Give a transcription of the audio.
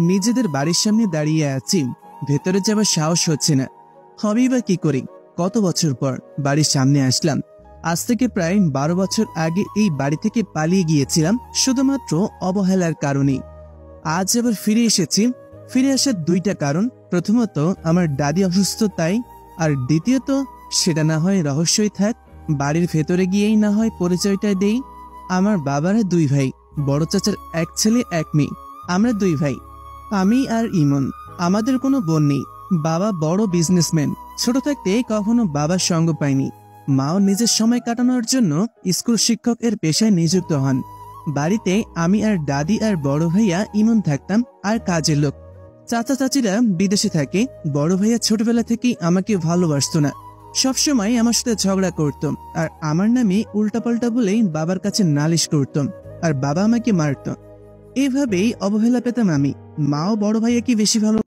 নিজেদের বাড়ির সামনে দাঁড়িয়ে আছি, ভেতরে যাবার সাহস হচ্ছে না। হবেই বা কি করি? কত বছর পর বাড়ির সামনে আসলাম। আজ থেকে প্রায় 12 বছর আগে এই বাড়ি থেকে পালিয়ে গিয়েছিলাম শুধুমাত্র অবহেলার কারণেই। আজ আবার ফিরে এসেছি। ফিরে আসার দুইটা কারণ, প্রথমত আমার দাদি অসুস্থ তাই, আর দ্বিতীয়ত সেটা না হয় রহস্যই থাক, বাড়ির ভেতরে গিয়েই না হয় পরিচয়টা দেই। আমার বাবারা দুই ভাই, বড় চাচার এক ছেলে এক মেয়ে। আমরা দুই ভাই, আমি আর ইমন। আমাদের কোনো বোন নেই। বাবা বড় বিজনেসম্যান। ছোট থাকতে কখনো বাবার সঙ্গ পাইনি। মাও নিজের সময় কাটানোর জন্য স্কুল শিক্ষক এর পেশায় নিযুক্ত হন। বাড়িতে আমি আর দাদি আর বড় ভাইয়া ইমন থাকতাম, আর কাজের লোক। চাচা চাচিরা বিদেশে থাকে। বড় ভাইয়া ছোটবেলা থেকেই আমাকে ভালোবাসতো না, সবসময় আমার সাথে ঝগড়া করত, আর আমার নামে উল্টাপাল্টা বলেই বাবার কাছে নালিশ করতাম, আর বাবা আমাকে মারত। এভাবেই অবহেলা পেতাম আমি। মাও বড় ভাইয়াকে বেশি ভালো